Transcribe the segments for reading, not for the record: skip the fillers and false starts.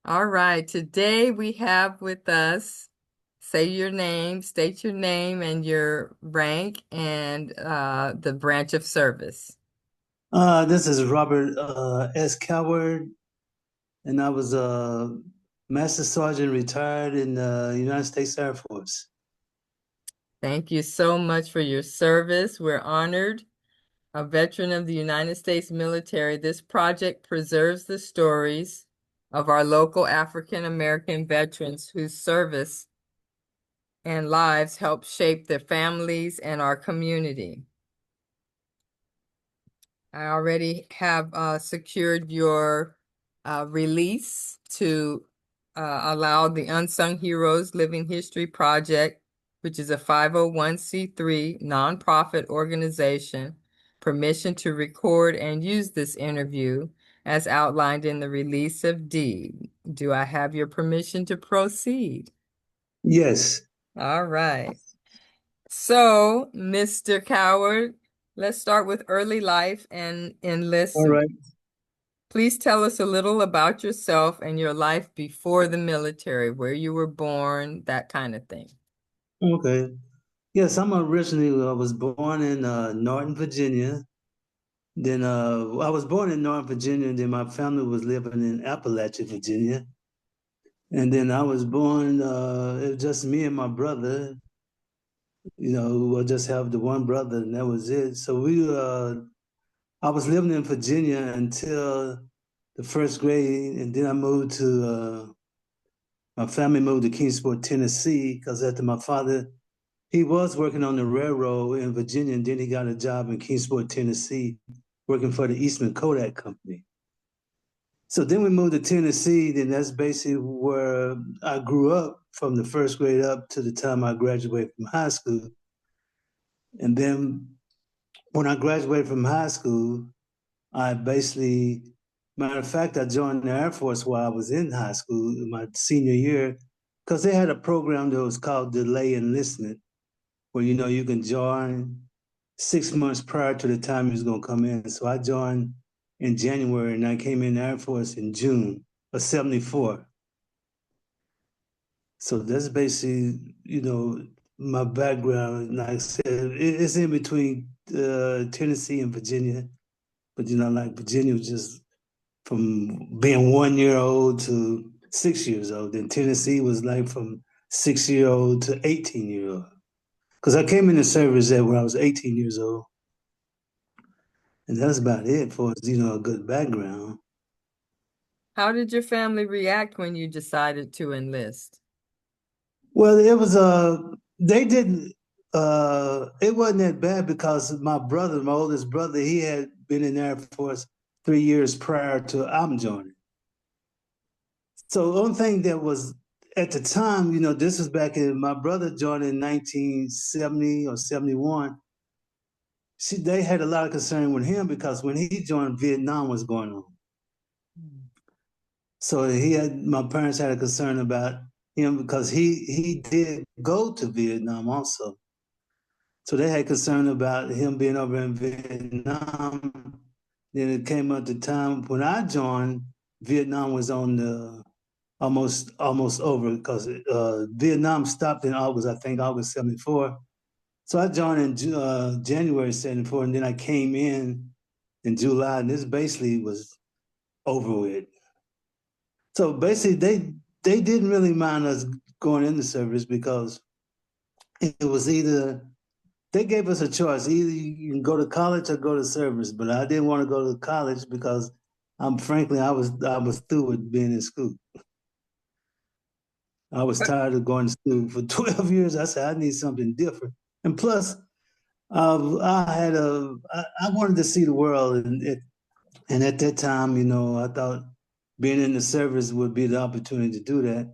All right, today we have with us, state your name and your rank and the branch of service. This is Robert S. Coward, and I was a Master Sergeant retired in the United States Air Force. Thank you so much for your service. We're honored. A veteran of the United States military, this project preserves the stories of our local African American veterans whose service and lives help shape their families and our community. I already have secured your release to allow the Unsung Heroes Living History Project, which is a 501c3 nonprofit organization, permission to record and use this interview as outlined in the release of deed. Do I have your permission to proceed? Yes. All right. So, Mr. Coward, let's start with early life and All enlistment. right. Please tell us a little about yourself and your life before the military, where you were born, that kind of thing. Okay. Yes, I was born in Norton, Virginia. Then I was born in Norton, Virginia, and then my family was living in Appalachia, Virginia. And then I was born, it was just me and my brother, we'll just have the one brother, and that was it. I was living in Virginia until the first grade, and then my family moved to Kingsport, Tennessee, because after my father, he was working on the railroad in Virginia, and then he got a job in Kingsport, Tennessee, working for the Eastman Kodak Company. So then we moved to Tennessee, then that's basically where I grew up from the first grade up to the time I graduated from high school. And then when I graduated from high school, matter of fact, I joined the Air Force while I was in high school in my senior year because they had a program that was called delay enlistment, where you can join 6 months prior to the time you was gonna come in. So I joined in January and I came in the Air Force in June of '74. So that's basically, my background. Like I said, it's in between Tennessee and Virginia, but like Virginia was just from being 1 year old to 6 years old. Then Tennessee was like from 6 year old to 18 year old. Because I came in the service at when I was 18 years old. And that's about it for a good background. How did your family react when you decided to enlist? Well, they didn't it wasn't that bad because my oldest brother, he had been in the Air Force 3 years prior to I'm joining. So the only thing that was at the time, this was back in my brother joined in 1970 or 71. See, they had a lot of concern with him because when he joined, Vietnam was going on. So my parents had a concern about him because he did go to Vietnam also. So they had concern about him being over in Vietnam. Then it came up the time when I joined, Vietnam was on the almost over because Vietnam stopped in August, I think August '74. So I joined in January '74, and then I came in July, and this basically was over with. So basically, they didn't really mind us going into service because it was either they gave us a choice. Either you can go to college or go to service. But I didn't want to go to college because frankly I was through with being in school. I was tired of going to school for 12 years. I said I need something different. And plus, I wanted to see the world, and at that time, I thought being in the service would be the opportunity to do that.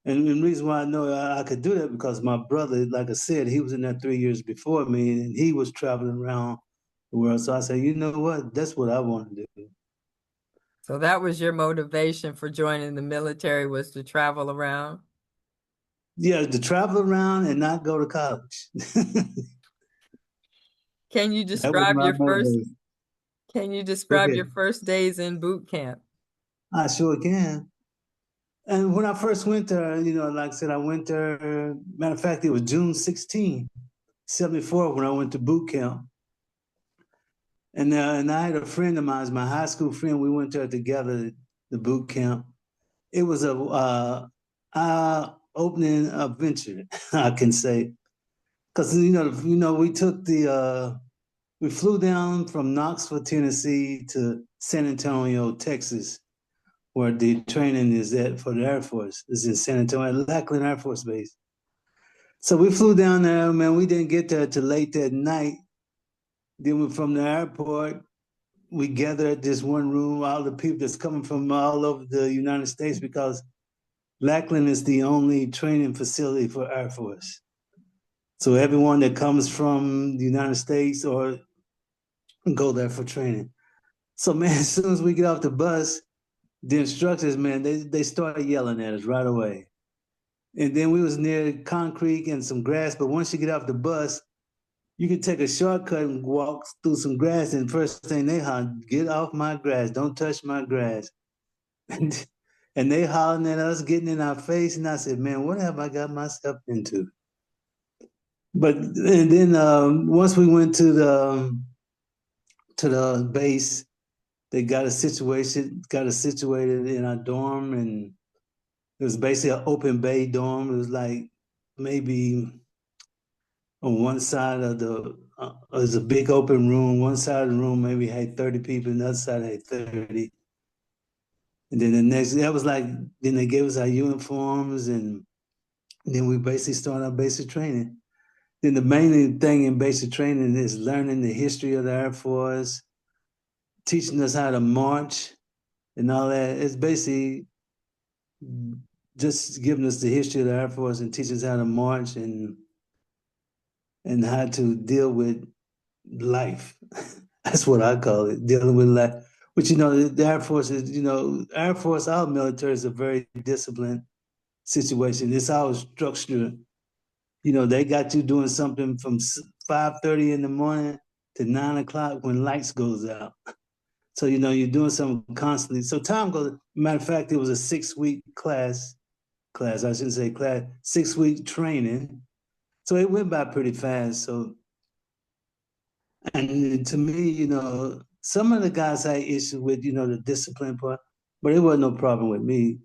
And the reason why I know I could do that because my brother, like I said, he was in there 3 years before me, and he was traveling around the world. So I said, you know what? That's what I want to do. So that was your motivation for joining the military was to travel around? Yeah, to travel around and not go to college. Can you That was describe my your first motivation. can you Go describe ahead. your first days in boot camp? I sure can. And when I first went there, like I said, I went there. Matter of fact, it was June 16, 1974, when I went to boot camp. And I had a friend of mine, my high school friend. We went there together, the boot camp. It was a opening adventure, I can say, because we flew down from Knoxville, Tennessee, to San Antonio, Texas, where the training is at for the Air Force. It's in San Antonio, Lackland Air Force Base. So we flew down there, man. We didn't get there till late that night. Then from the airport, we gathered at this one room, all the people that's coming from all over the United States, because Lackland is the only training facility for Air Force. So everyone that comes from the United States or go there for training. So man, as soon as we get off the bus, the instructors, man, they started yelling at us right away. And then we was near concrete and some grass, but once you get off the bus, you can take a shortcut and walk through some grass, and first thing they holler, get off my grass, don't touch my grass. And they hollering at us, getting in our face, and I said, man, what have I got myself into? But and then once we went to the base, they got us situated in our dorm, and it was basically an open bay dorm. It was like maybe on one side of it was a big open room. One side of the room maybe had 30 people, and the other side had 30. And then that was like, then they gave us our uniforms, and then we basically started our basic training. Then the main thing in basic training is learning the history of the Air Force, teaching us how to march and all that. It's basically just giving us the history of the Air Force and teaching us how to march and how to deal with life. That's what I call it, dealing with life. But the Air Force is, Air Force, our military is a very disciplined situation. It's our structure. They got you doing something from 5:30 in the morning to 9 o'clock when lights goes out. So you're doing something constantly. So time goes. Matter of fact, it was a 6 week class. I shouldn't say class. 6 week training. So it went by pretty fast. So, and to me, some of the guys had issues with the discipline part, but it wasn't no problem with me.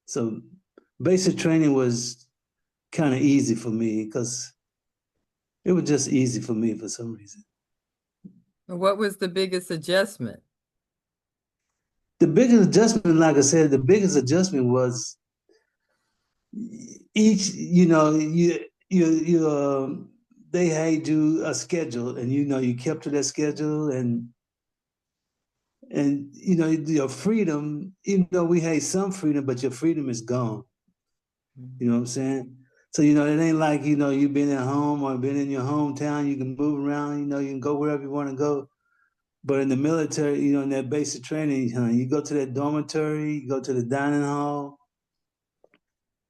So basic training was kind of easy for me because it was just easy for me for some reason. What was the biggest adjustment? The biggest adjustment, like I said, the biggest adjustment was each, they had you a schedule, and you kept to that schedule, and your freedom, even though we had some freedom, but your freedom is gone. You know what I'm saying? So it ain't like you've been at home or been in your hometown. You can move around. You can go wherever you want to go. But in the military, in that basic training, you go to that dormitory, you go to the dining hall,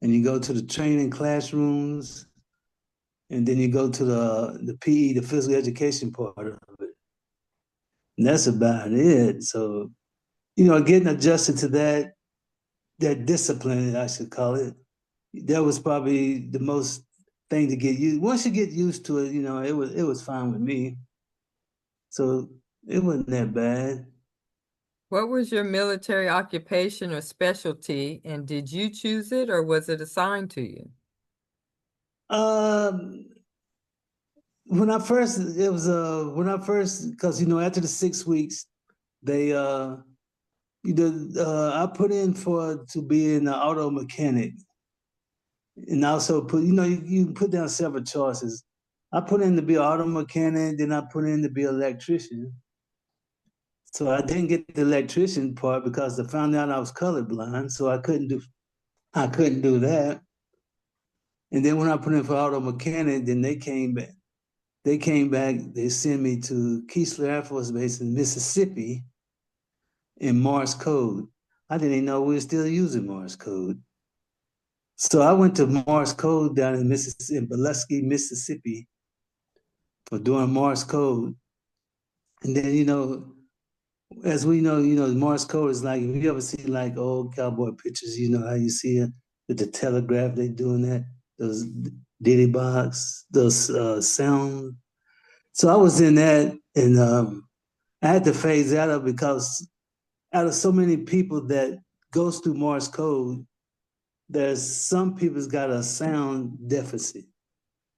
and you go to the training classrooms, and then you go to the PE, the physical education part of it. And that's about it. So, getting adjusted to that discipline, I should call it, that was probably the most thing to get used. Once you get used to it, it was fine with me. So it wasn't that bad. What was your military occupation or specialty, and did you choose it or was it assigned to you? Um, when I first, it was because after the 6 weeks, they I put in for to be an auto mechanic, and also you put down several choices. I put in to be an auto mechanic, then I put in to be an electrician. So I didn't get the electrician part because I found out I was colorblind, so I couldn't do that. And then when I put in for auto mechanic, then they came back. They sent me to Keesler Air Force Base in Mississippi in Morse code. I didn't even know we were still using Morse code. So I went to Morse code down in Mississippi, in Biloxi, Mississippi, for doing Morse code. And then, as we know, Morse code is like, if you ever see like old cowboy pictures, you know how you see it with the telegraph, they doing that, those diddy box, those sound. So I was in that, and I had to phase that up because out of so many people that goes through Morse code, there's some people's got a sound deficit.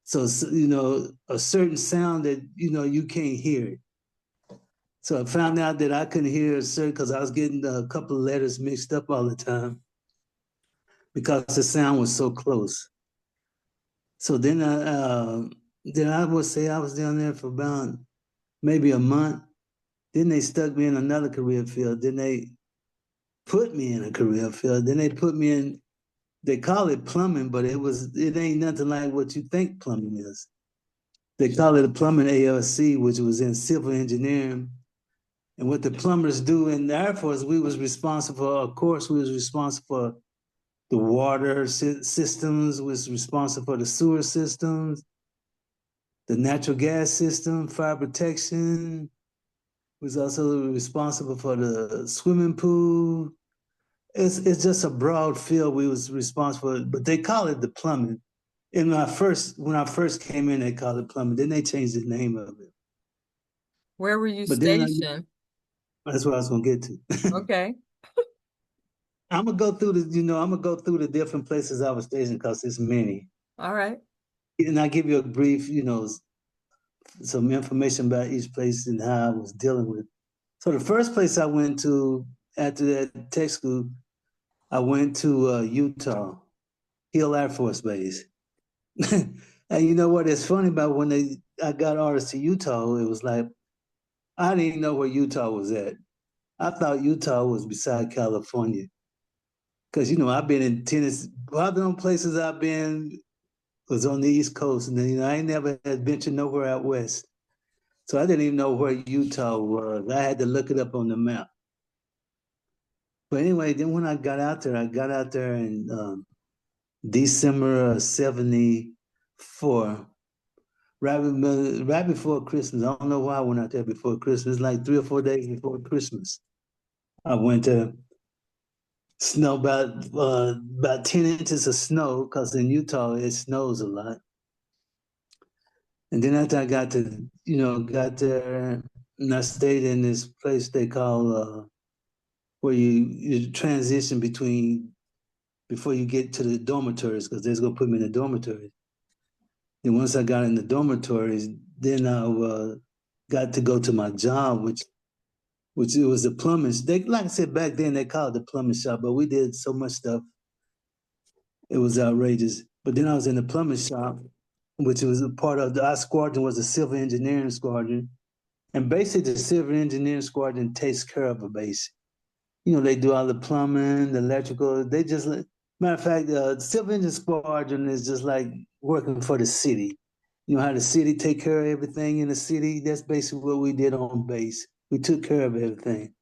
So, a certain sound that, you can't hear it. So I found out that I couldn't hear a certain, because I was getting a couple of letters mixed up all the time because the sound was so close. So then I would say I was down there for about maybe a month. Then they stuck me in another career field. Then they put me in a career field. Then they put me in, they call it plumbing, but it ain't nothing like what you think plumbing is. They call it a plumbing ALC, which was in civil engineering. And what the plumbers do in the Air Force, we was responsible, of course, we was responsible for the water systems, was responsible for the sewer systems, the natural gas system, fire protection, was also responsible for the swimming pool. It's just a broad field we was responsible, but they call it the plumbing. When I first came in, they called it plumbing. Then they changed the name of it. Where were you But then stationed? that's what I was gonna get to. Okay. I'm gonna go through the different places I was stationed because there's many. All right. And I give you a brief, some information about each place and how I was dealing with it. So the first place I went to after that tech school, I went to Utah, Hill Air Force Base. And you know what? It's funny about when I got orders to Utah, it was like I didn't even know where Utah was at. I thought Utah was beside California. Because I've been in Tennessee, all the places I've been was on the East Coast, and then I ain't never had ventured nowhere out west. So I didn't even know where Utah was. I had to look it up on the map. But anyway, then when I got out there in December of '74, right before Christmas. I don't know why I went out there before Christmas, like 3 or 4 days before Christmas. I went to snow about 10 inches of snow because in Utah it snows a lot. And then after I got there, and I stayed in this place they call where you transition between before you get to the dormitories because they're gonna put me in the dormitories. And once I got in the dormitories, then I got to go to my job, which it was the plumbing. They like I said back then they called it the plumbing shop, but we did so much stuff it was outrageous. But then I was in the plumbing shop, which was a part of our squadron was a civil engineering squadron. And basically, the civil engineering squadron takes care of a base. They do all the plumbing, the electrical. Matter of fact, the civil engineering squadron is just like working for the city. You know how the city take care of everything in the city? That's basically what we did on base. We took care of everything.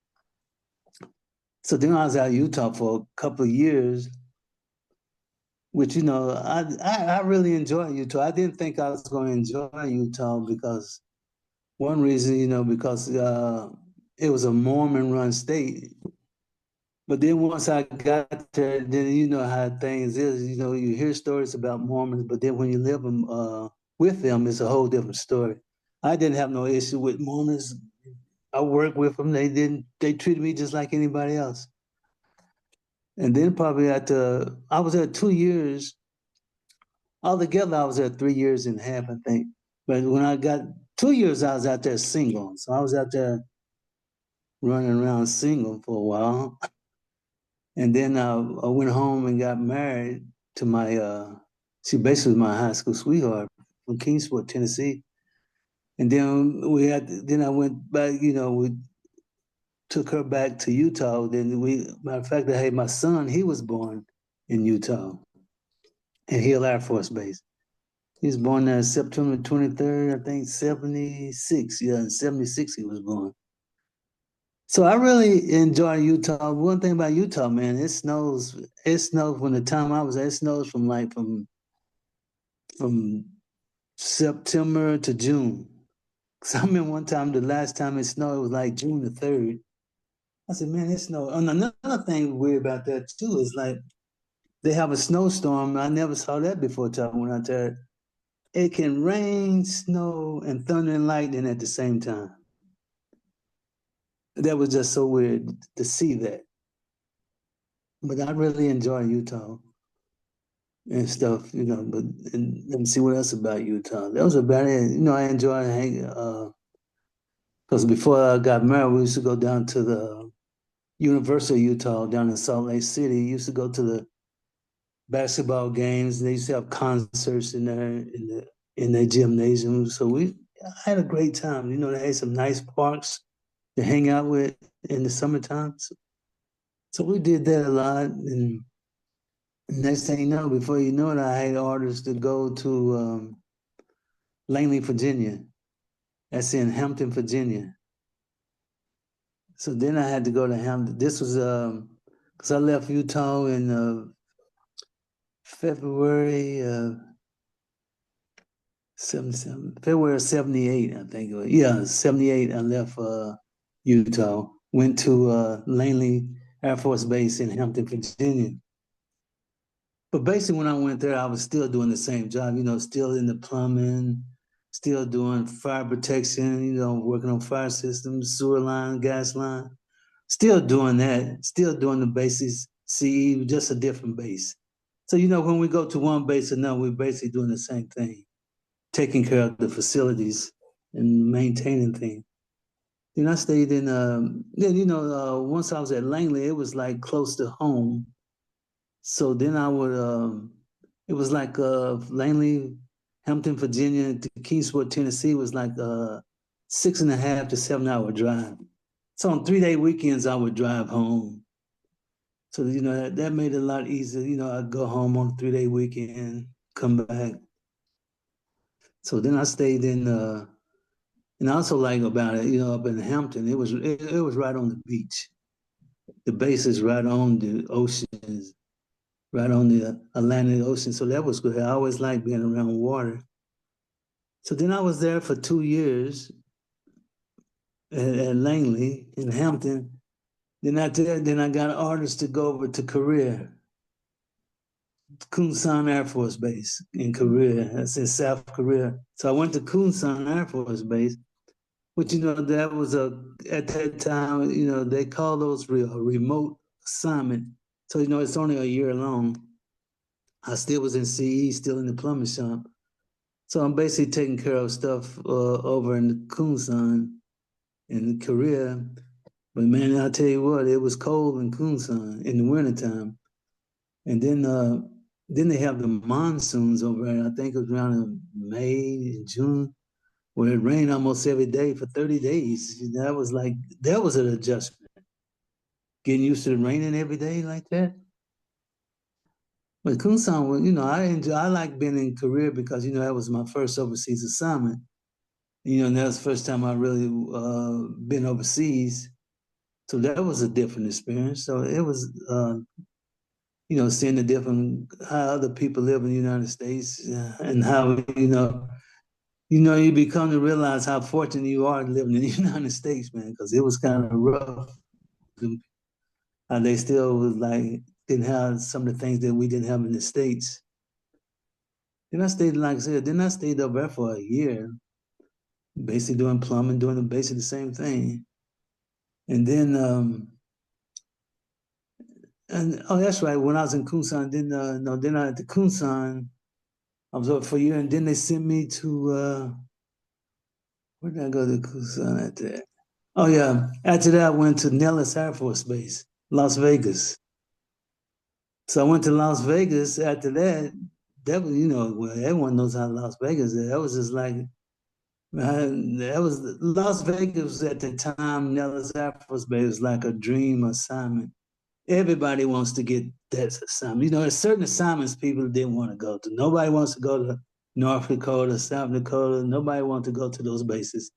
So then I was out in Utah for a couple of years, which, I really enjoyed Utah. I didn't think I was going to enjoy Utah because one reason, because it was a Mormon run state. But then once I got there, then you know how things is. You hear stories about Mormons, but then when you live with them, it's a whole different story. I didn't have no issue with Mormons. I worked with them. They treated me just like anybody else. And then probably I was there 2 years. Altogether, I was there 3 years and a half, I think. But when I got 2 years, I was out there single. So I was out there running around single for a while. And then I went home and got married to she basically was my high school sweetheart from Kingsport, Tennessee. And then I went back, we took her back to Utah. Matter of fact, I had my son, he was born in Utah at Hill Air Force Base. He was born there September 23rd, I think, 76. Yeah, in 76 he was born. So I really enjoy Utah. One thing about Utah, man, it snows. It snows when the time I was there, it snows from September to June. Cause I remember one time, the last time it snowed, it was like June the 3rd. I said, man, it snow. And another thing weird about that too is like they have a snowstorm. I never saw that before till I went out there. It can rain, snow, and thunder and lightning at the same time. That was just so weird to see that. But I really enjoy Utah and stuff, But and let me see what else about Utah. That was about it. I enjoy hanging. Because before I got married, we used to go down to the University of Utah down in Salt Lake City. Used to go to the basketball games. They used to have concerts in there in the gymnasium. So I had a great time. They had some nice parks to hang out with in the summertime. So we did that a lot. And next thing you know, before you know it, I had orders to go to Langley, Virginia. That's in Hampton, Virginia. So then I had to go to Hampton. This was because I left Utah in February 77, February 78, I think it was. Yeah, 78. I left Utah, went to Langley Air Force Base in Hampton, Virginia. But basically, when I went there, I was still doing the same job, still in the plumbing, still doing fire protection, working on fire systems, sewer line, gas line, still doing that, still doing the basics, CE, just a different base. So, when we go to one base or another, we're basically doing the same thing, taking care of the facilities and maintaining things. Then I stayed in, once I was at Langley, it was like close to home. So then I would, it was like Langley, Hampton, Virginia to Kingsport, Tennessee was like a 6.5 to 7 hour drive. So on 3-day weekends, I would drive home. So, that made it a lot easier. I'd go home on a 3-day weekend, come back. So then I stayed in, and I also like about it, up in Hampton, it was right on the beach. The base is right on the ocean, right on the Atlantic Ocean. So that was good. I always liked being around water. So then I was there for 2 years at Langley in Hampton. Then after that, then I got orders to go over to Korea, Kunsan Air Force Base in Korea. That's in South Korea. So I went to Kunsan Air Force Base, which, that was at that time, they call those a remote assignment. So, it's only a year long. I still was in CE, still in the plumbing shop. So I'm basically taking care of stuff over in Kunsan in Korea. But man, I'll tell you what, it was cold in Kunsan in the wintertime. And then they have the monsoons over there. I think it was around in May and June, where it rained almost every day for 30 days. That was an adjustment. Getting used to the raining every day like that. But Kunsan, was, I like being in Korea because, that was my first overseas assignment. And that was the first time I really been overseas. So that was a different experience. So it was, seeing the different, how other people live in the United States and how, you become to realize how fortunate you are living in the United States, man, because it was kind of rough. How they still was like, didn't have some of the things that we didn't have in the States. Then I stayed, like I said, then I stayed up there for a year, basically doing plumbing, doing basically the same thing. And then, and oh, that's right. When I was in Kunsan, then no, then I at the Kunsan, I was up for a year, and then they sent me to where did I go to Kunsan after that? Oh yeah, after that I went to Nellis Air Force Base, Las Vegas. So I went to Las Vegas. After that, that was well, everyone knows how Las Vegas is. That was just like that was Las Vegas at the time. Nellis Air Force Base was like a dream assignment. Everybody wants to get that assignment. There's certain assignments people didn't want to go to. Nobody wants to go to North Dakota, South Dakota. Nobody wants to go to those bases.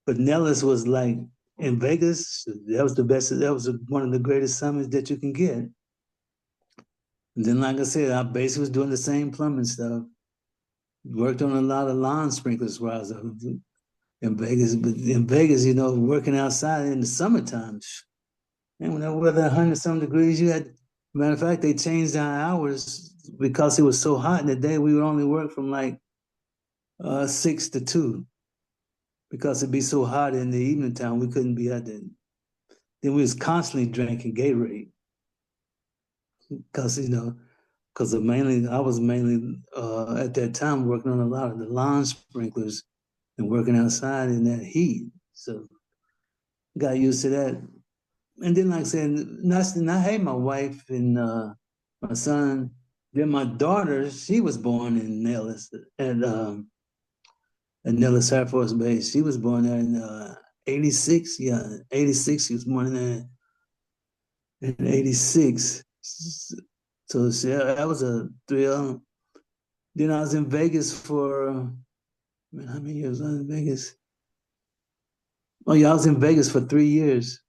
But Nellis was like in Vegas. That was the best. That was one of the greatest summits that you can get. And then, like I said, I basically was doing the same plumbing stuff. Worked on a lot of lawn sprinklers while I was in Vegas. But in Vegas, working outside in the summertime, And when the weather 100 some degrees, you had, matter of fact, they changed our hours because it was so hot in the day. We would only work from like 6 to 2 because it'd be so hot in the evening time. We couldn't be out there. Then we was constantly drinking Gatorade because because I was mainly at that time working on a lot of the lawn sprinklers and working outside in that heat. So got used to that. And then, like I said, I had my wife and my son. Then my daughter, she was born in Nellis at Nellis Air Force Base. She was born there in 86. Yeah, 86. She was born in 86. So that was a thrill. Then I was in Vegas for, man, how many years was I in Vegas? Oh, yeah, I was in Vegas for 3 years.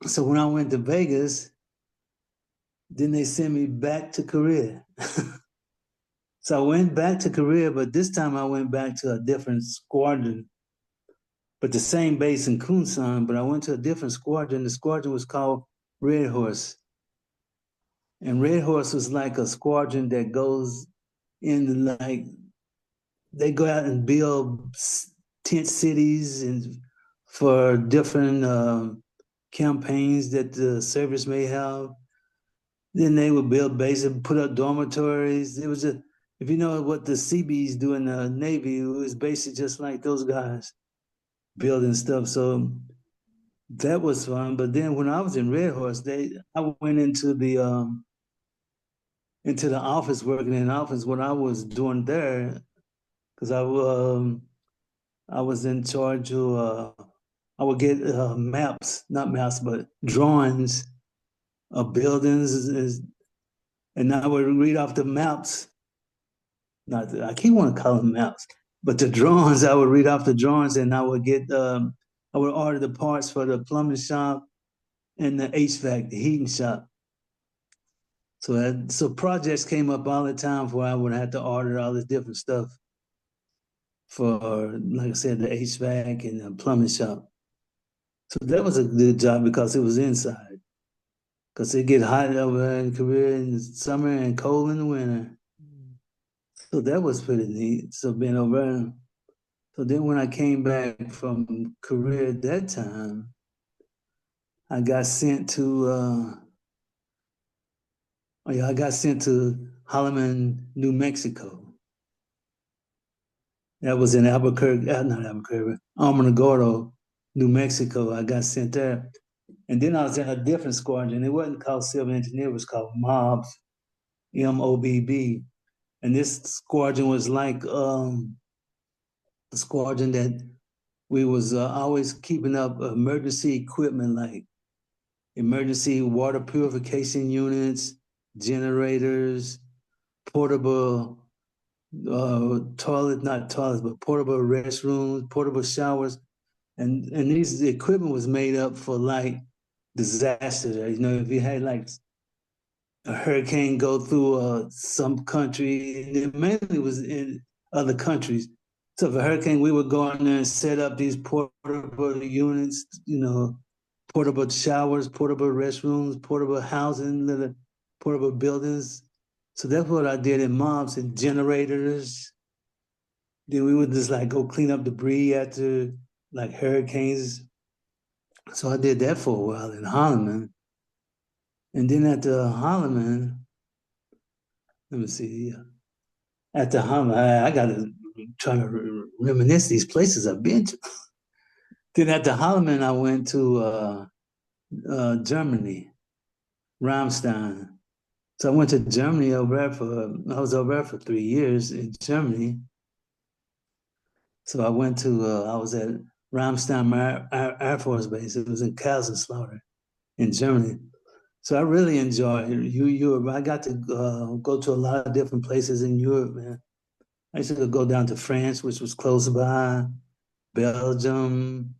So when I went to Vegas, then they sent me back to Korea. So I went back to Korea, but this time I went back to a different squadron, but the same base in Kunsan, but I went to a different squadron. The squadron was called Red Horse. And Red Horse was like a squadron that goes in, like, they go out and build tent cities and for different campaigns that the service may have. Then they would build bases, put up dormitories. It was a, if you know what the Seabees do in the Navy, it was basically just like those guys building stuff. So that was fun. But then when I was in Red Horse, I went into the office, working in the office. What I was doing there, because I was in charge of I would get maps, not maps, but drawings of buildings, and I would read off the maps. Not I can't want to call them maps, but the drawings. I would read off the drawings, and I would order the parts for the plumbing shop and the HVAC, the heating shop. So projects came up all the time where I would have to order all this different stuff for, like I said, the HVAC and the plumbing shop. So that was a good job because it was inside. Because it get hot over in Korea in the summer and cold in the winter. So that was pretty neat. So being over. So then when I came back from Korea at that time, I got sent to oh yeah, I got sent to Holloman, New Mexico. That was in Albuquerque, not Albuquerque, Amanogordo, New Mexico. I got sent there. And then I was in a different squadron. It wasn't called Civil Engineer, it was called MOBS, MOBB. And this squadron was like a squadron that we was always keeping up emergency equipment like emergency water purification units, generators, portable not toilets, but portable restrooms, portable showers. And these the equipment was made up for like disasters. You know, if you had like a hurricane go through some country, and it mainly was in other countries. So if a hurricane, we would go in there and set up these portable units, portable showers, portable restrooms, portable housing, little portable buildings. So that's what I did in mobs and generators. Then we would just like go clean up debris after like hurricanes. So I did that for a while in Holloman. And then at the Holloman, let me see, at the Holloman, I got to try to reminisce these places I've been to. Then at the Holloman, I went to Germany, Ramstein. So I went to Germany I was over there for 3 years in Germany. So I was at Ramstein Air Force Base. It was in Kaiserslautern in Germany. So I really enjoyed Europe. I got to go to a lot of different places in Europe, man. I used to go down to France, which was close by, Belgium,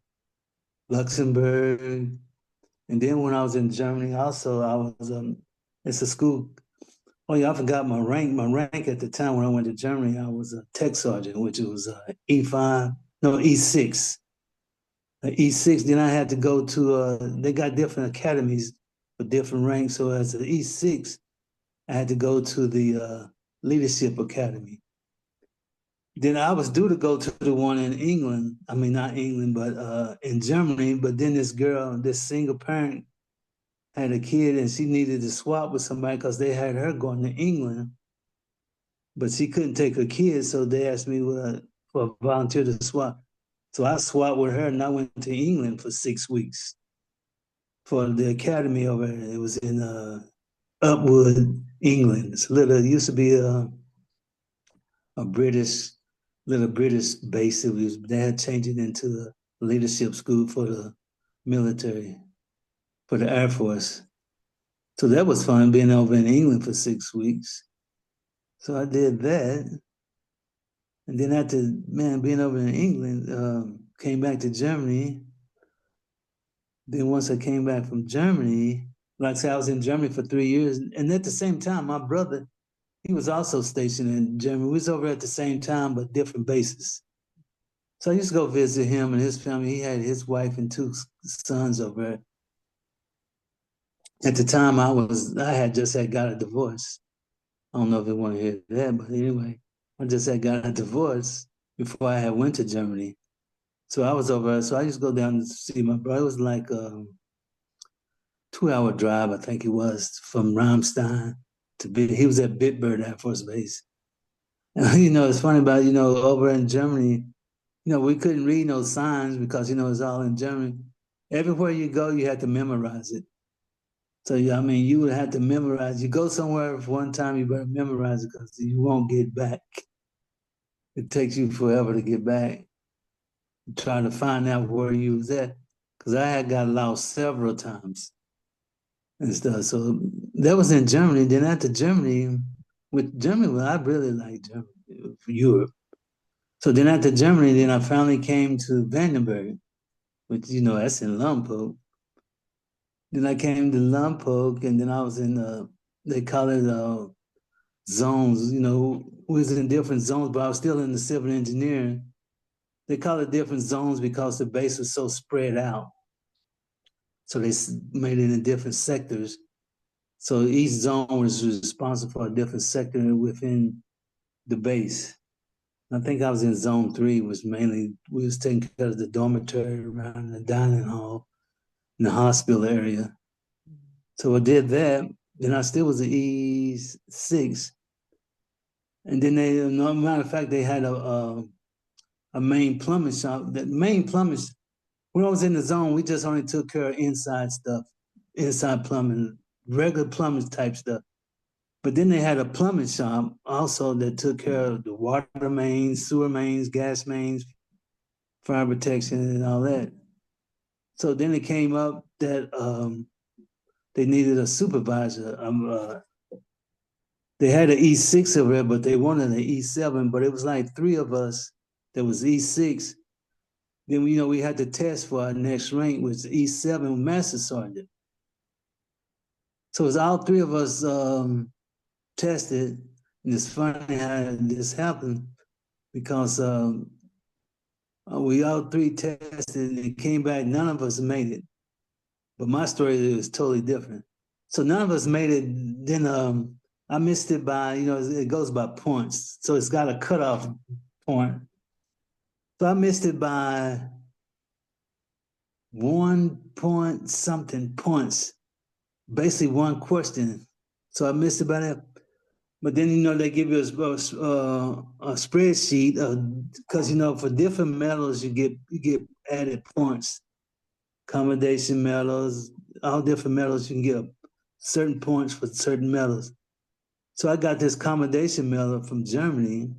Luxembourg. And then when I was in Germany, also, it's a school. Oh yeah, I forgot my rank. My rank at the time when I went to Germany, I was a tech sergeant, which was E5, no, E6. E6. Then I had to go to, they got different academies for different ranks. So as an E6, I had to go to the Leadership Academy. Then I was due to go to the one in England. I mean, not England, but in Germany. But then this girl, this single parent, had a kid and she needed to swap with somebody because they had her going to England, but she couldn't take her kids. So they asked me for a volunteer to swap. So I swapped with her and I went to England for 6 weeks for the academy over there. It was in Upwood, England. It's a little, it used to be a British, little British base. It was, they had changed it into the leadership school for the military, for the Air Force. So that was fun being over in England for 6 weeks. So I did that. And then after, man, being over in England, came back to Germany. Then once I came back from Germany, like I said, I was in Germany for 3 years. And at the same time, my brother, he was also stationed in Germany. We was over at the same time, but different bases. So I used to go visit him and his family. He had his wife and two sons over there. At the time, I had just had got a divorce. I don't know if they want to hear that, but anyway, I just had got a divorce before I had went to Germany. So I was over. So I used to go down to see my brother. It was like a 2 hour drive, I think it was, from Ramstein to Bit. He was at Bitburg Air Force Base. And, it's funny about over in Germany. We couldn't read no signs because it's all in German. Everywhere you go, you had to memorize it. So yeah, I mean, you would have to memorize. You go somewhere for one time, you better memorize it because you won't get back. It takes you forever to get back. Trying to find out where you was at, because I had got lost several times and stuff. So that was in Germany. Then after Germany, with Germany, well, I really liked Germany, Europe. So then after Germany, then I finally came to Vandenberg, which that's in Lompoc. Then I came to Lompoc, and then I was in they call it zones. We was in different zones, but I was still in the civil engineering. They call it different zones because the base was so spread out. So they made it in different sectors. So each zone was responsible for a different sector within the base. I think I was in zone 3, which mainly we was taking care of the dormitory around the dining hall in the hospital area. So I did that. Then I still was at E6. And then they, matter of fact, they had a main plumbing shop. The main plumbing, when I was in the zone, we just only took care of inside stuff, inside plumbing, regular plumbing type stuff. But then they had a plumbing shop also that took care of the water mains, sewer mains, gas mains, fire protection, and all that. So then it came up that they needed a supervisor. They had an E6 over there, but they wanted an E7. But it was like 3 of us that was E6. Then we had to test for our next rank, which was E7 Master Sergeant. So it was all 3 of us tested. And it's funny how this happened because we all 3 tested and it came back. None of us made it. But my story was totally different. So none of us made it. Then I missed it by, it goes by points. So it's got a cutoff point. So I missed it by 1 point something points, basically one question. So I missed it by that. But then, they give you a spreadsheet because, for different medals, you get added points. Commendation medals, all different medals, you can get certain points for certain medals. So I got this commendation medal from Germany,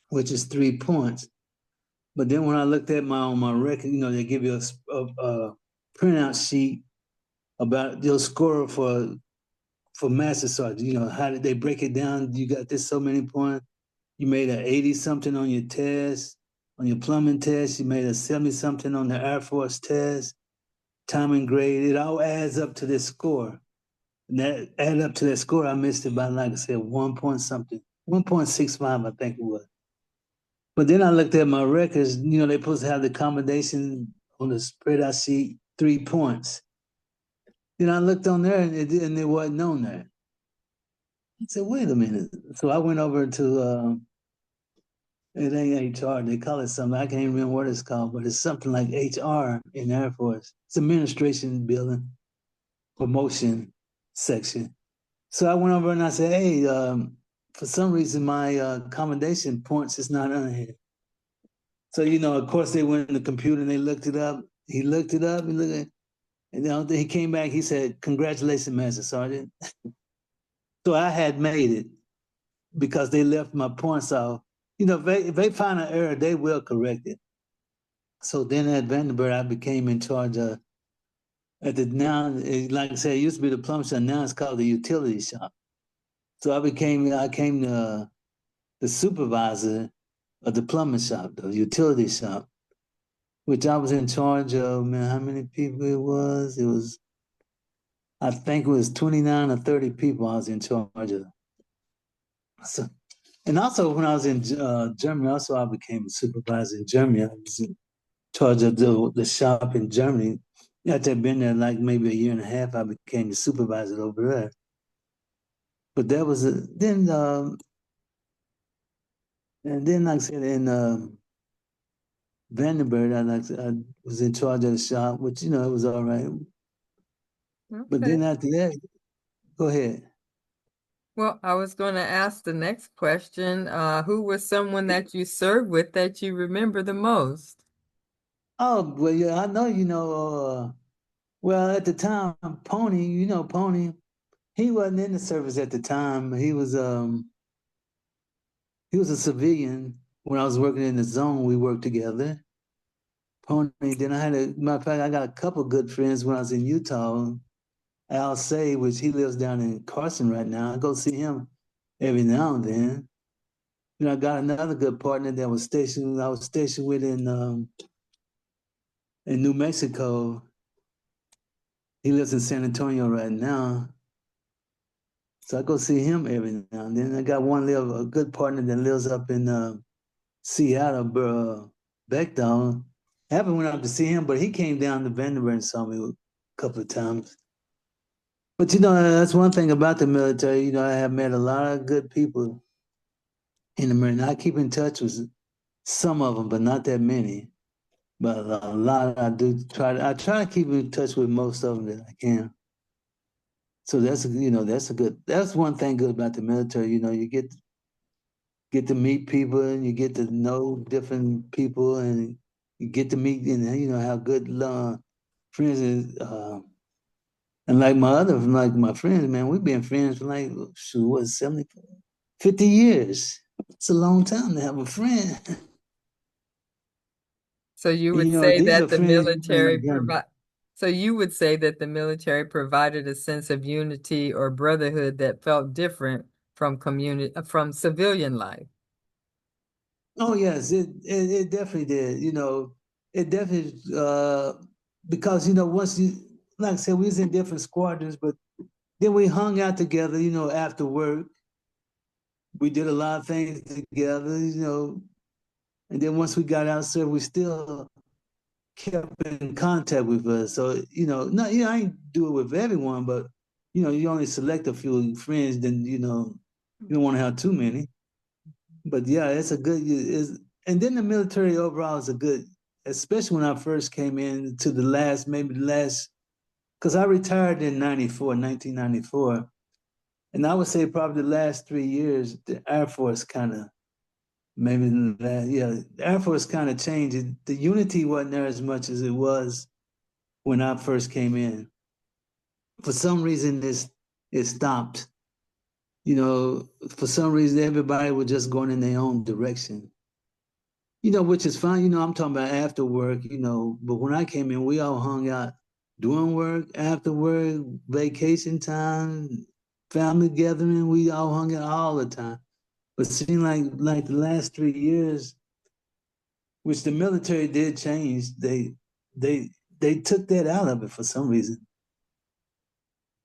which is 3 points. But then when I looked at on my record, they give you a printout sheet about your score for master sergeant. How did they break it down? You got this so many points. You made an 80 something on your test, on your plumbing test. You made a 70 something on the Air Force test. Time and grade, it all adds up to this score. And that added up to that score, I missed it by, like I said, 1 point something, 1.65, I think it was. But then I looked at my records, they're supposed to have the accommodation on the spreadout sheet 3 points. Then I looked on there and it wasn't on there. I said, wait a minute. So I went over to it ain't HR. They call it something. I can't remember what it's called, but it's something like HR in the Air Force. It's administration building, promotion section. So I went over and I said, hey, for some reason my accommodation points is not on here. So, of course they went in the computer and they looked it up. He looked it up, and then he came back, he said, congratulations, Master Sergeant. So I had made it because they left my points off. If they find an error, they will correct it. So then at Vandenberg, I became in charge of, at the now, like I said, it used to be the plumber shop, now it's called the utility shop. So I came the supervisor of the plumbing shop, the utility shop, which I was in charge of, man, how many people it was? I think it was 29 or 30 people I was in charge of. So, and also when I was in Germany, also I became a supervisor in Germany. I was in charge of the shop in Germany. After I'd been there like maybe a year and a half, I became the supervisor over there. But that was and then like I said in Vandenberg, I was in charge of the shop, which it was all right. But Okay. then after that, go ahead. Well, I was going to ask the next question. Who was someone that you served with that you remember the most? Oh, well, yeah, I know well, at the time, Pony, Pony, he wasn't in the service at the time. He was a civilian. When I was working in the zone, we worked together. Pony, then I had matter of fact, I got a couple good friends when I was in Utah. Al Say, which he lives down in Carson right now. I go see him every now and then. I got another good partner that I was stationed with in New Mexico. He lives in San Antonio right now. So I go see him every now and then. I got a good partner that lives up in Seattle, Beckdown. I haven't went up to see him, but he came down to Vandenberg and saw me a couple of times. But that's one thing about the military. I have met a lot of good people in the military. I keep in touch with some of them, but not that many. But a lot I do I try to keep in touch with most of them that I can. So that's one thing good about the military. You get to meet people and you get to know different people and you get to meet and have good friends and like my friends, man, we've been friends for like shoot, what 70, 50 years. It's a long time to have a friend. So you And would say these are that the friends military again. provide, so you would say that the military provided a sense of unity or brotherhood that felt different from from civilian life. Oh yes, it definitely did. It definitely because once you like I said, we was in different squadrons, but then we hung out together, after work. We did a lot of things together, and then once we got out, sir, we still kept in contact with us. So, no, I ain't do it with everyone, but you only select a few friends, then you don't want to have too many. But yeah, and then the military overall is a good, especially when I first came in to maybe the last, because I retired in 1994. And I would say probably the last 3 years, the Air Force kind of, the Air Force kind of changed. The unity wasn't there as much as it was when I first came in. For some reason, it stopped. For some reason, everybody was just going in their own direction. Which is fine. I'm talking about after work, but when I came in, we all hung out doing work, after work, vacation time, family gathering. We all hung out all the time. But it seemed like the last 3 years, which the military did change, they took that out of it for some reason.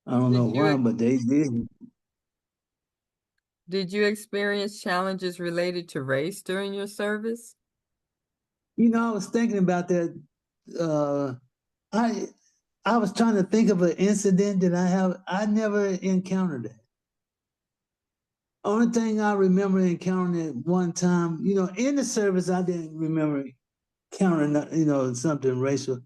I don't know Did why, you but they did. did you experience challenges related to race during your service? I was thinking about that uh, I I was trying to think of an incident that I have. I never encountered it. Only thing I remember encountering at one time, in the service, I didn't remember encountering, something racial.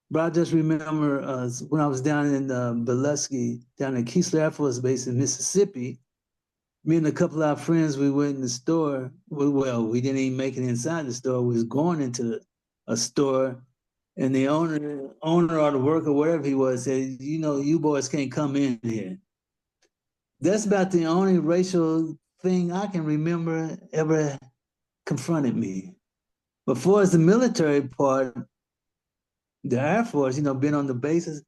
But I just remember when I was down in Biloxi, down in Keesler Air Force Base in Mississippi, me and a couple of our friends, we went in the store. Well, we didn't even make it inside the store. We was going into a store, and the owner or the worker, wherever he was, said, you boys can't come in here. That's about the only racial thing I can remember ever confronted me. But for as the military part, the Air Force, being on the bases,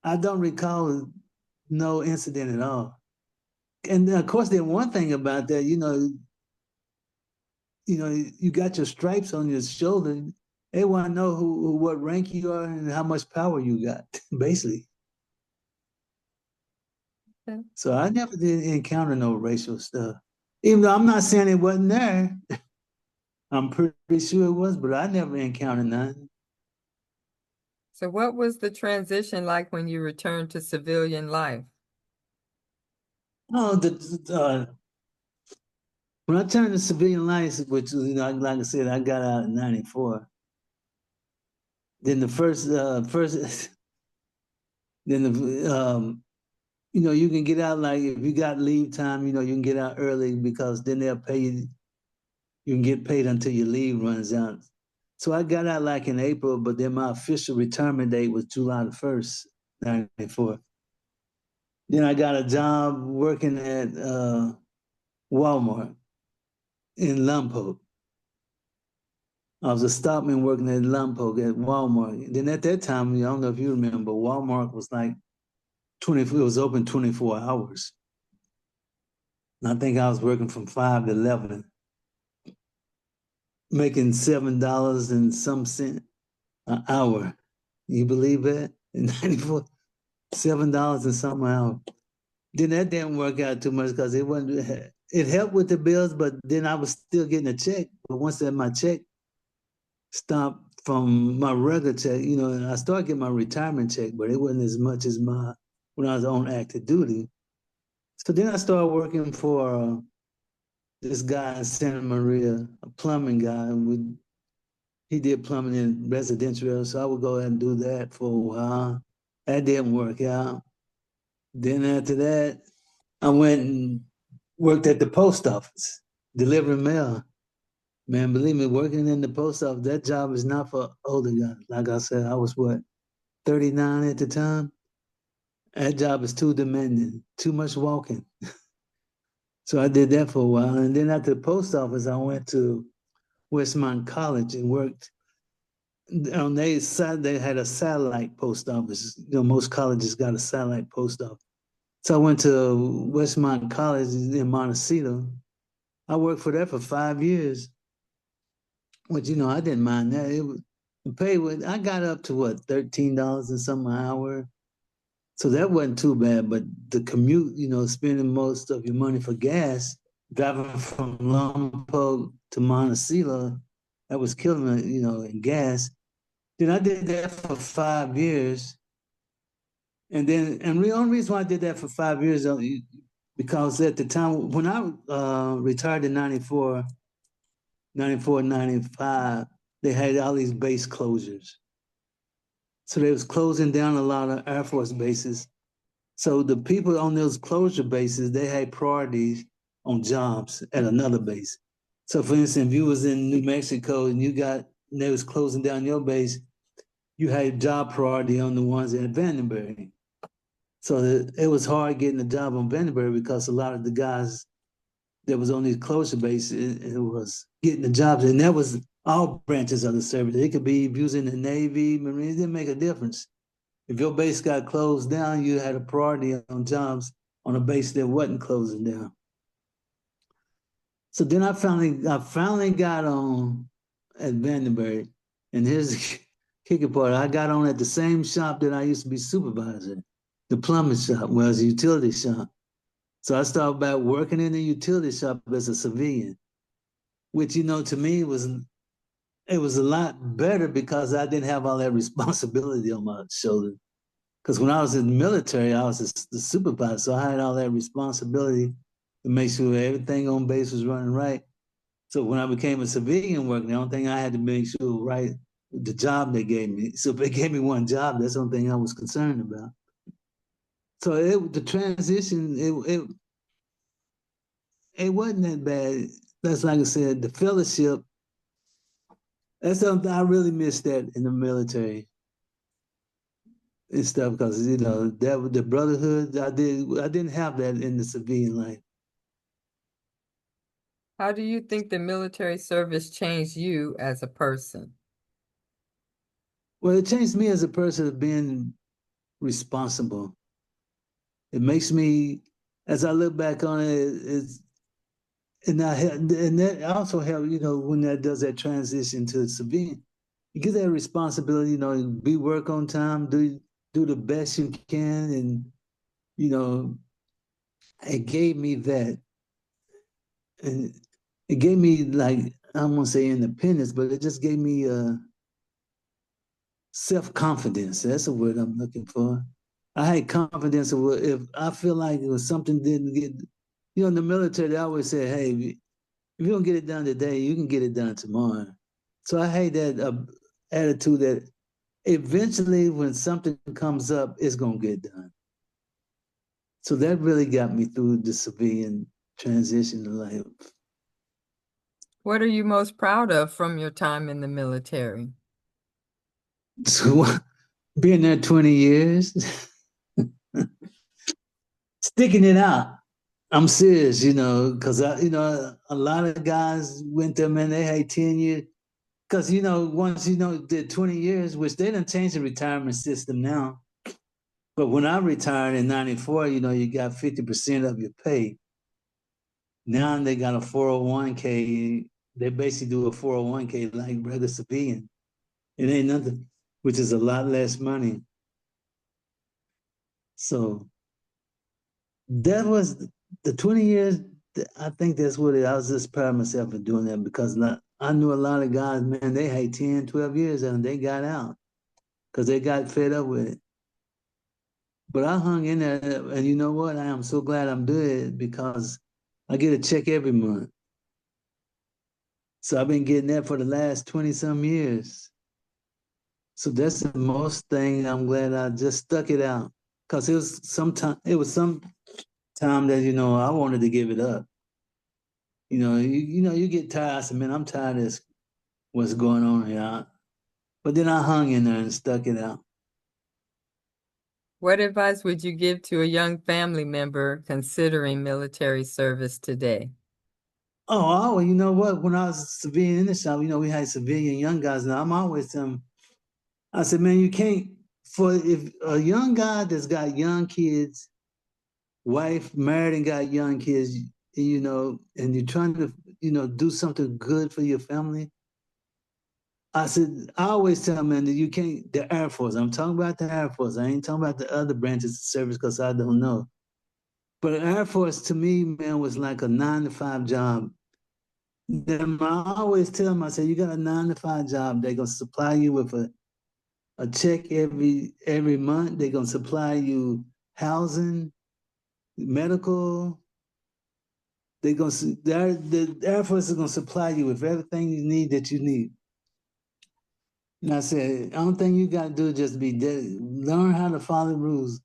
I don't recall no incident at all. And of course, the one thing about that, you got your stripes on your shoulder. They want to know what rank you are and how much power you got, basically. Okay. So I never did encounter no racial stuff. Even though I'm not saying it wasn't there, I'm pretty sure it was, but I never encountered none. So what was the transition like when you returned to civilian life? Oh, when I turned to civilian life, which like I said, I got out in '94. Then the first, then you can get out like if you got leave time, you can get out early because then they'll pay you. You can get paid until your leave runs out. So I got out like in April, but then my official retirement date was July the 1st, '94. Then I got a job working at Walmart in Lompoc. I was a stockman working at Lompoc at Walmart. Then at that time, I don't know if you remember, Walmart was like 20, it was open 24 hours. And I think I was working from 5 to 11, making $7 and some cent an hour. You believe that? In '94, $7 and some an hour. Then that didn't work out too much because it helped with the bills, but then I was still getting a check. But once that my check stopped from my regular check, and I started getting my retirement check, but it wasn't as much as when I was on active duty. So then I started working for this guy in Santa Maria, a plumbing guy, and he did plumbing in residential, so I would go ahead and do that for a while. That didn't work out. Then after that, I went and worked at the post office, delivering mail. Man, believe me, working in the post office, that job is not for older guys. Like I said, I was 39 at the time. That job is too demanding, too much walking. So I did that for a while. And then at the post office, I went to Westmont College and worked on their side. They had a satellite post office. Most colleges got a satellite post office. So I went to Westmont College in Montecito. I worked for that for 5 years, which I didn't mind that. It was the pay. I got up to what $13 and some an hour, so that wasn't too bad. But the commute, spending most of your money for gas, driving from Lompoc to Montecito, that was killing me, in gas. Then I did that for 5 years, and the only reason why I did that for 5 years because at the time when I retired in '94, 95, they had all these base closures. So they was closing down a lot of Air Force bases. So the people on those closure bases, they had priorities on jobs at another base. So for instance, if you was in New Mexico and they was closing down your base, you had job priority on the ones in Vandenberg. So it was hard getting a job on Vandenberg because a lot of the guys that was on these closure bases, it was getting the jobs. And that was all branches of the service. It could be using the Navy, Marines, it didn't make a difference. If your base got closed down, you had a priority on jobs on a base that wasn't closing down. So then I finally got on at Vandenberg. And here's the kicker part. I got on at the same shop that I used to be supervisor, the plumbing shop, well, it's a utility shop. So I started back working in the utility shop as a civilian, which, to me it was a lot better because I didn't have all that responsibility on my shoulder. Because when I was in the military, I was the supervisor, so I had all that responsibility to make sure everything on base was running right. So when I became a civilian worker, the only thing I had to make sure was right the job they gave me. So if they gave me one job, that's the only thing I was concerned about. So the transition, it wasn't that bad. That's like I said, the fellowship. That's something I really missed that in the military and stuff because that the brotherhood I didn't have that in the civilian life. How do you think the military service changed you as a person? Well, it changed me as a person of being responsible. It makes me, as I look back on it, and that also helped, when that does that transition to civilian, you get that responsibility, be work on time, do the best you can, and you know, it gave me that, and it gave me like I don't want to say independence, but it just gave me self confidence. That's the word I'm looking for. I had confidence of if I feel like it was something didn't get, in the military they always say, hey, if you don't get it done today, you can get it done tomorrow. So I hate that attitude that eventually when something comes up, it's gonna get done. So that really got me through the civilian transition to life. What are you most proud of from your time in the military? So being there 20 years, sticking it out. I'm serious, because a lot of guys went there, man, they had 10 years. Because once did 20 years, which they didn't change the retirement system now. But when I retired in 94, you got 50% of your pay. Now they got a 401k. They basically do a 401k like regular civilian. It ain't nothing, which is a lot less money. So that was the 20 years. I think that's what I was just proud of myself for doing that because I knew a lot of guys, man, they had 10, 12 years and they got out because they got fed up with it. But I hung in there, and you know what? I am so glad I'm doing it because I get a check every month. So I've been getting that for the last 20 some years. So that's the most thing I'm glad I just stuck it out. Because it was some time that, I wanted to give it up. You get tired. I said, man, I'm tired of this, what's going on here. But then I hung in there and stuck it out. What advice would you give to a young family member considering military service today? Oh, you know what? When I was a civilian in the shop, we had civilian young guys. Now I'm always telling them, I said, man, you can't, for if a young guy that's got young kids, wife, married and got young kids, and you're trying to, do something good for your family. I said, I always tell them, man, that you can't, the Air Force, I'm talking about the Air Force. I ain't talking about the other branches of service because I don't know. But the Air Force to me, man, was like a 9 to 5 job. Then I always tell them, I say, you got a 9 to 5 job. They're gonna supply you with a check every month. They're gonna supply you housing, medical. The Air Force is gonna supply you with everything you need that you need. And I said, the only thing you gotta do is just learn how to follow the rules.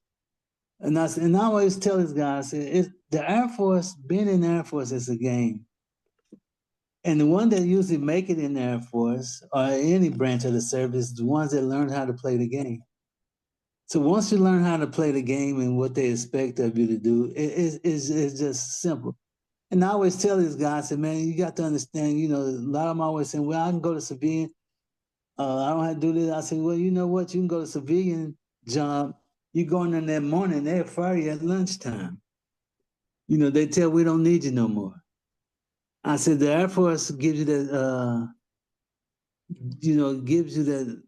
And I always tell this guy, I said, the Air Force, being in the Air Force is a game. And the one that usually make it in the Air Force or any branch of the service, the ones that learn how to play the game. So once you learn how to play the game and what they expect of you to do, it's just simple. And I always tell these guys, I said, man, you got to understand, a lot of them always saying, well, I can go to civilian. I don't have to do this. I said, well, you know what? You can go to civilian job. You go in that morning, they'll fire you at lunchtime. They tell we don't need you no more. I said, the Air Force gives you that, gives you that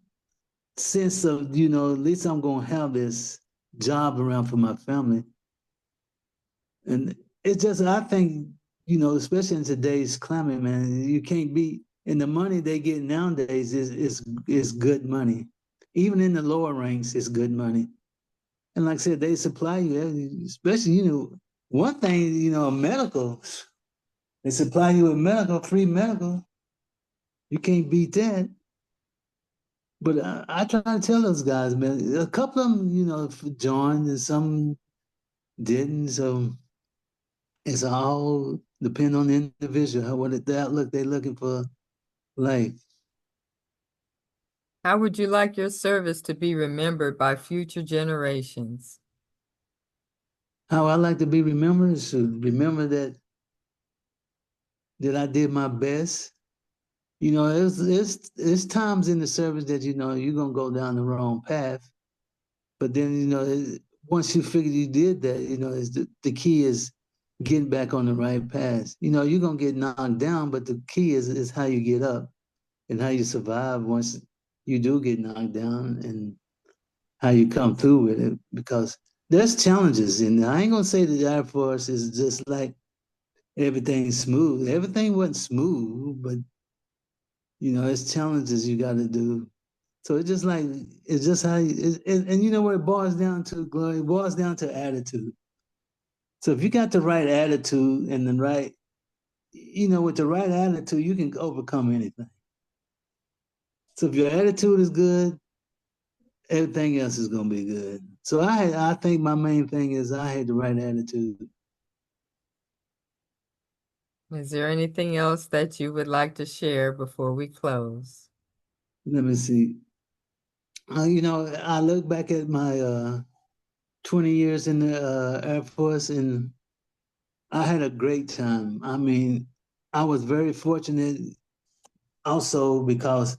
sense of, at least I'm going to have this job around for my family. And it's just, I think, especially in today's climate, man, you can't beat And the money they get nowadays is good money. Even in the lower ranks, it's good money. And like I said, they supply you, especially, one thing, medical, they supply you with medical, free medical. You can't beat that. But I try to tell those guys, man, a couple of them, joined and some didn't. So it's all depend on the individual, the outlook they're looking for life. How would you like your service to be remembered by future generations? How I like to be remembered is to remember that I did my best. It's times in the service that you're gonna go down the wrong path, but then once you figure you did that, is the key is getting back on the right path. You're gonna get knocked down, but the key is how you get up and how you survive once you do get knocked down, and how you come through with it. Because there's challenges, and I ain't gonna say that the Air Force is just like everything's smooth. Everything wasn't smooth, but it's challenges you got to do. So it's just how and you know what it boils down to, Gloria? It boils down to attitude. So if you got the right attitude and the right, with the right attitude, you can overcome anything. So if your attitude is good, everything else is gonna be good. So I think my main thing is I had the right attitude. Is there anything else that you would like to share before we close? Let me see. I look back at my 20 years in the Air Force, and I had a great time. I mean, I was very fortunate also because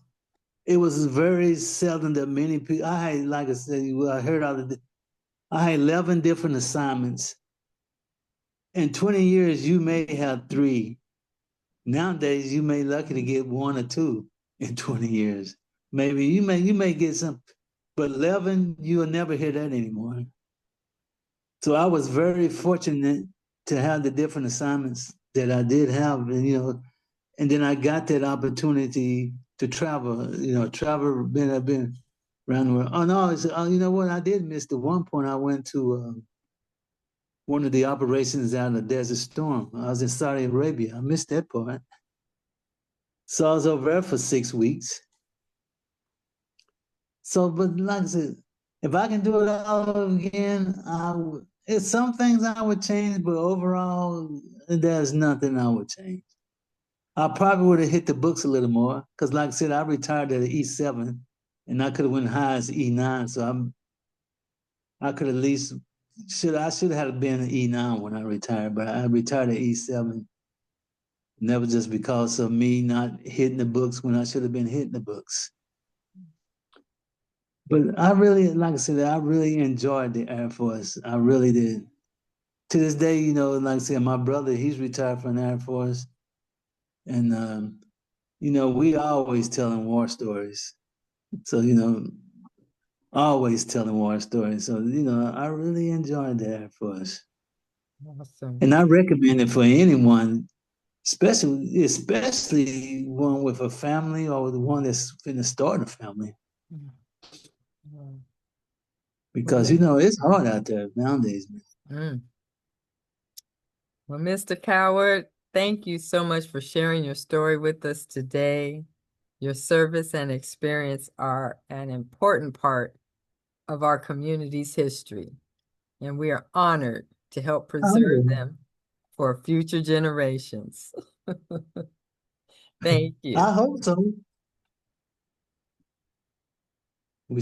it was very seldom that many people. I had, like I said, well, I heard I had 11 different assignments. In 20 years, you may have three. Nowadays, you may lucky to get one or two in 20 years. Maybe you may get some, but 11, you will never hear that anymore. So I was very fortunate to have the different assignments that I did have, and then I got that opportunity to travel. Travel. I've been around the world. Oh no, you know what? I did miss the one point. I went to one of the operations out of Desert Storm. I was in Saudi Arabia. I missed that part. So I was over there for 6 weeks. So, but like I said, if I can do it all over again, I would. It's some things I would change, but overall, there's nothing I would change. I probably would have hit the books a little more because, like I said, I retired at an E7, and I could have went high as E9. So I could at least I should have been an E9 when I retired, but I retired at E7. Never just because of me not hitting the books when I should have been hitting the books. But I really, like I said, I really enjoyed the Air Force. I really did. To this day, like I said, my brother, he's retired from the Air Force. And, we always telling war stories. So, always telling war stories. So, I really enjoyed the Air Force. Awesome. And I recommend it for anyone, especially one with a family or the one that's going to start a family. Mm. Because, Well, it's hard out there nowadays, man. mm. Well, Mr. Coward, thank you so much for sharing your story with us today. Your service and experience are an important part of our community's history, and we are honored to help preserve Oh, them for future generations. Thank you. I hope so.